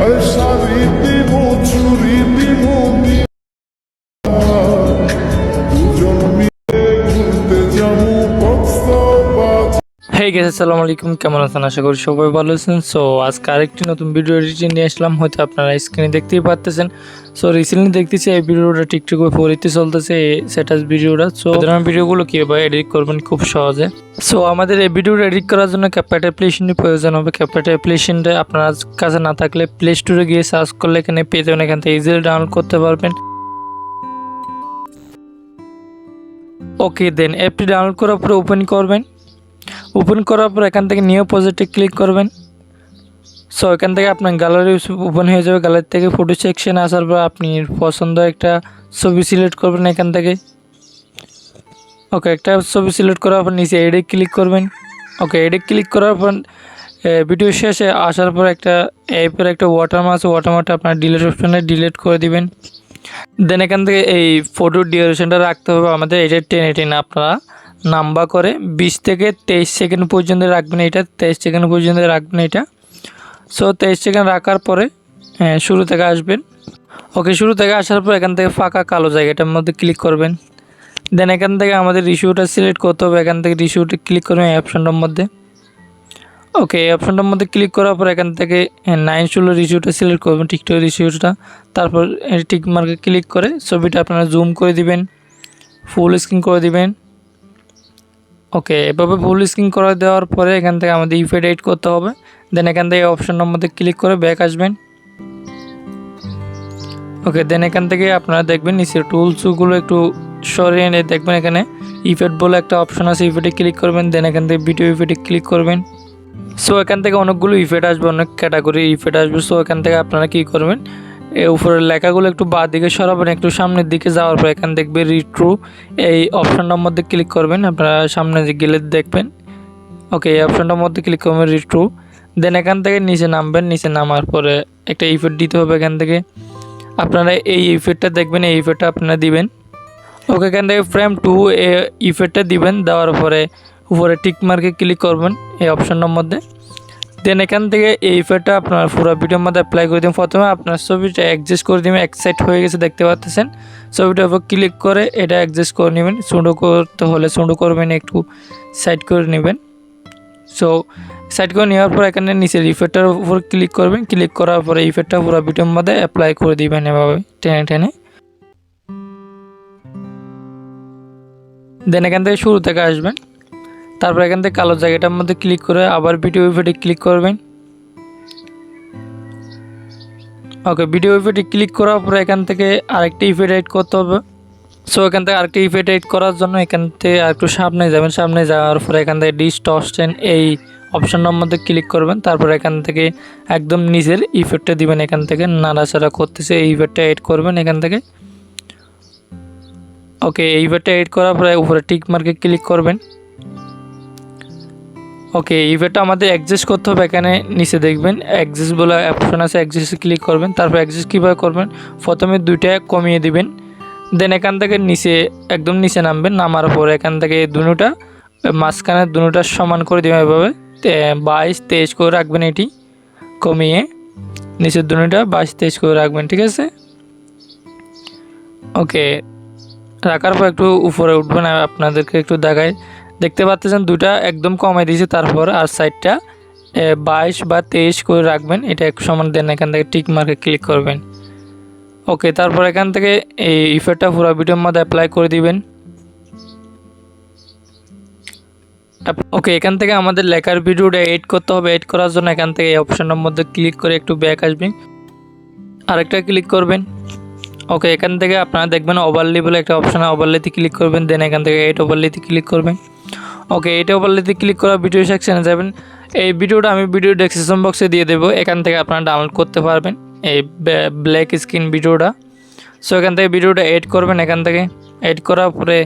আরে শাড়ি দিব চুরি দিব দুজন মিলে ঘুরতে যাবো কক্সবাজার। হেই গাইস, আসসালামু আলাইকুম। কেমন আছেন? আশা করি সবাই ভালো আছেন। সো আজকে আরেকটি নতুন ভিডিও এডিটিং নিয়ে আসলাম। হয়তো আপনারা স্ক্রিনে দেখতেই পারতেছেন। সো রিসেন্টলি দেখতেছি এই ভিডিওটা টিকটক ফরিতে চলতেছে, সেটা ভিডিওটা। সো সাধারণ ভিডিওগুলো কীভাবে এডিট করবেন খুব সহজে। সো আমাদের এই ভিডিওটা এডিট করার জন্য CapCut অ্যাপ্লিকেশনের প্রয়োজন হবে। CapCut অ্যাপ্লিকেশনটা আপনার কাছে না থাকলে প্লে স্টোরে গিয়ে সার্চ করলে এখানে পেয়ে যাবেন, এখান থেকে ইজিলি ডাউনলোড করতে পারবেন। ওকে, দেন অ্যাপটি ডাউনলোড করার পরে ওপেন করবেন। ওপেন করার পর এখান থেকে নিউ প্রজেক্টে ক্লিক করবেন। সো এখান থেকে আপনার গ্যালারি ওপেন হয়ে যাবে। গ্যালারি থেকে ফটো সেকশন আসার পর আপনি পছন্দ একটা ছবি সিলেক্ট করবেন এখান থেকে। ওকে, একটা ছবি সিলেক্ট করার পর নিচে এডে ক্লিক করবেন। ওকে, এডে ক্লিক করার পর ভিডিও শেষে আসার পর একটা অ্যাপের একটা ওয়াটারমার্ক আছে, ওয়াটারমার্কটা আপনার ডিলিট অপশনে ডিলিট করে দিবেন। দেন এখান থেকে এই ফটোর ডিউরেশনটা রাখতে হবে আমাদের, এটা টেনে আপনারা নাম্বার করে 20 থেকে 23 সেকেন্ড পর্যন্ত রাখবেন। এটা 23 সেকেন্ড পর্যন্ত রাখবেন এটা। সো 23 সেকেন্ড রাখার পরে শুরু থেকে আসবেন। ওকে, শুরু থেকে আসার পর এখান থেকে ফাঁকা কালো জায়গাটার মধ্যে ক্লিক করবেন। দেন এখান থেকে আমাদের রিসিউটা সিলেক্ট করতে হবে। এখান থেকে রিসিউটা ক্লিক করবেন এই অপশনটার মধ্যে। ওকে, এই অপশনটার মধ্যে ক্লিক করার পর এখান থেকে 916 রিসিউটা সিলেক্ট করবেন, টিকটক রিসিউটা। তারপর টিক মার্কে ক্লিক করে ছবিটা আপনারা জুম করে দিবেন, ফুল স্ক্রিন করে দিবেন। ওকে, এভাবে ফুল স্ক্রিন করে দেওয়ার পরে এখান থেকে আমাদের ইফেক্ট এড করতে হবে। দেন এখান থেকে অপশনের মধ্যে ক্লিক করে ব্যাক আসবেন। ওকে, দেন এখান থেকে আপনারা দেখবেন নিচে টুলসগুলো একটু সরিয়ে এনে দেখবেন এখানে ইফেক্ট বলে একটা অপশন আছে, ইফেক্টে ক্লিক করবেন। দেন এখান থেকে ভিডিও ইফেক্টে ক্লিক করবেন। সো এখান থেকে অনেকগুলো ইফেক্ট আসবে, অনেক ক্যাটাগরি ইফেক্ট আসবে। সো এখান থেকে আপনারা কী করবেন, এই উপরের লেখাগুলো একটু বাঁ দিকে সরাবেন, একটু সামনের দিকে যাওয়ার পর এখান দেখবে রিট্রু, এই অপশনটার মধ্যে ক্লিক করবেন। আপনারা সামনে গেলে দেখবেন। ওকে, এই অপশনটার মধ্যে ক্লিক করবেন রিট্রু। দেন এখান থেকে নিচে নামবেন, নিচে নামার পরে একটা ইফেক্ট দিতে হবে। এখান থেকে আপনারা এই ইফেক্টটা দেখবেন, এই ইফেক্টটা আপনারা দিবেন। ওকে, এখান থেকে ফ্রেম 2 এই ইফেক্টটা দিবেন। দেওয়ার পরে উপরে টিক মার্কে ক্লিক করবেন এই অপশনটার মধ্যে। দেন এখান থেকে এই ইফেক্টটা আপনার পুরো ভিডিওর মধ্যে অ্যাপ্লাই করে দিন। প্রথমে আপনার ছবিটা অ্যাডজাস্ট করে দেবেন, এক সাইড হয়ে গেছে দেখতে পাচ্ছেন। ছবিটার উপর ক্লিক করে এটা অ্যাডজাস্ট করে নেবেন। সুন্দর করতে হলে সুন্দর করবেন, একটু সাইড করে নেবেন। সো সাইড করে নেওয়ার পর এখানে নিচের ইফেক্টটার উপর ক্লিক করবেন। ক্লিক করার পরে ইফেক্টটা পুরো ভিডিওর মধ্যে অ্যাপ্লাই করে দিবেন এভাবে টেনে টেনে। দেন এখান থেকে শুরু থেকে আসবেন। তারপর এখান থেকে কালো জায়গাটার মধ্যে ক্লিক করে আবার ভিডিও ইফেক্টে ক্লিক করবেন। ওকে, ভিডিও ইফেক্টে ক্লিক করার পরে এখান থেকে আরেকটা ইফেক্ট এড করতে হবে। সো এখান থেকে আরেকটা ইফেক্ট এড করার জন্য এখান থেকে আরেকটু সামনে যাবেন। সামনে যাওয়ার পরে এখান থেকে ডিসটরশন এই অপশনটার মধ্যে ক্লিক করবেন। তারপর এখান থেকে একদম নিচের ইফেক্টটা দিবেন, এখান থেকে নাড়াচাড়া করতেছে এই ইফেক্টটা এড করবেন এখান থেকে। ওকে, এই ইফেক্টটা এড করার পরে উপরে টিক মার্কে ক্লিক করবেন। ওকে, ইফেক্টটা আমাদের অ্যাডজাস্ট করতে হবে। এখানে নিচে দেখবেন অ্যাডজাস্ট বলে অপশন আছে, অ্যাডজাস্টে ক্লিক করবেন। তারপর অ্যাডজাস্ট কীভাবে করবেন, প্রথমে দুইটা কমিয়ে দিবেন। দেন এখান থেকে নিচে একদম নিচে নামবেন। নামার পরে এখান থেকে দুটোটা মাঝখানে দুটোটা সমান করে দেবেন এভাবে 22 23 করে রাখবেন। এটি কমিয়ে নিচের দুটোটা 22 23 করে রাখবেন, ঠিক আছে। ওকে, রাখার পর একটু উপরে উঠবেন, আপনাদেরকে একটু দেখায়। দেখতে পাচ্ছেন দুটা একদম কমাই দিয়েছে। তারপর আর সাইডটা 22 বা 23 করে রাখবেন, এটা একটু সমান। দেন এখান থেকে টিক মার্কে ক্লিক করবেন। ওকে, তারপর এখান থেকে এই ইফেক্টটা পুরো ভিডিওর মধ্যে অ্যাপ্লাই করে দিবেন। ওকে, এখান থেকে আমাদের লেখার ভিডিওটা এড করতে হবে। এড করার জন্য এখান থেকে এই অপশনের মধ্যে ক্লিক করে একটু ব্যাক আসবেন, আরেকটা ক্লিক করবেন। ওকে, এখান থেকে আপনারা দেখবেন ওভারলে বলে একটা অপশন, ওভারলেতে ক্লিক করবেন। দেন এখান থেকে এইট ওভারলেতে ক্লিক করবেন। ওকে, এইট ওভারলেতে ক্লিক করা ভিডিও সেকশনে যাবেন। এই ভিডিওটা আমি ভিডিও ডেসক্রিপশন বক্সে দিয়ে দেবো, এখান থেকে আপনারা ডাউনলোড করতে পারবেন এই ব্ল্যাক স্ক্রিন ভিডিওটা। সো এখান থেকে ভিডিওটা এড করবেন। এখান থেকে এড করার পরে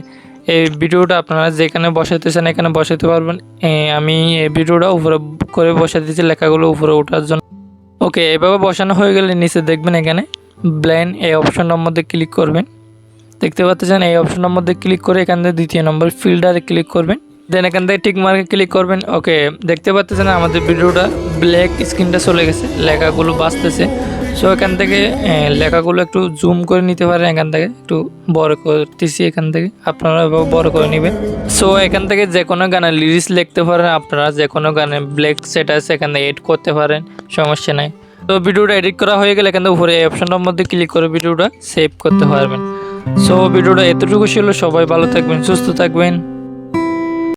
এই ভিডিওটা আপনারা যেখানে বসাতে চান এখানে বসাতে পারবেন। আমি এই ভিডিওটা উপরে করে বসে দিয়েছি লেখাগুলো উপরে ওঠার জন্য। ওকে, এভাবে বসানো হয়ে গেলে নিচে দেখবেন এখানে ব্লেন্ড এই অপশনটার মধ্যে ক্লিক করবেন। দেখতে পাচ্ছেন এই অপশনটার মধ্যে ক্লিক করে এখান থেকে দ্বিতীয় নম্বর ফিল্টারে ক্লিক করবেন। দেন এখান থেকে টিক মার্কে ক্লিক করবেন। ওকে, দেখতে পাচ্ছেন আমাদের ভিডিওটা ব্ল্যাক স্ক্রিনটা চলে গেছে, লেখাগুলো বাজতেছে। সো এখান থেকে লেখাগুলো একটু জুম করে নিতে পারেন, এখান থেকে একটু বড় করতেছি, এখান থেকে আপনারা বড় করে নেবেন। সো এখান থেকে যে কোনো গানের লিরিক্স লিখতে পারেন, আপনারা যে কোনো গানে ব্ল্যাক সেট আছে এখান থেকে এড করতে পারেন, সমস্যা নাই। তো ভিডিওটা এডিট করা হয়ে গেলে এখান থেকে উপরে এই অপশনটার মধ্যে ক্লিক করে ভিডিওটা সেভ করতে পারবেন। সো ভিডিওটা এতটুকু ছিল, সবাই ভালো থাকবেন, সুস্থ থাকবেন।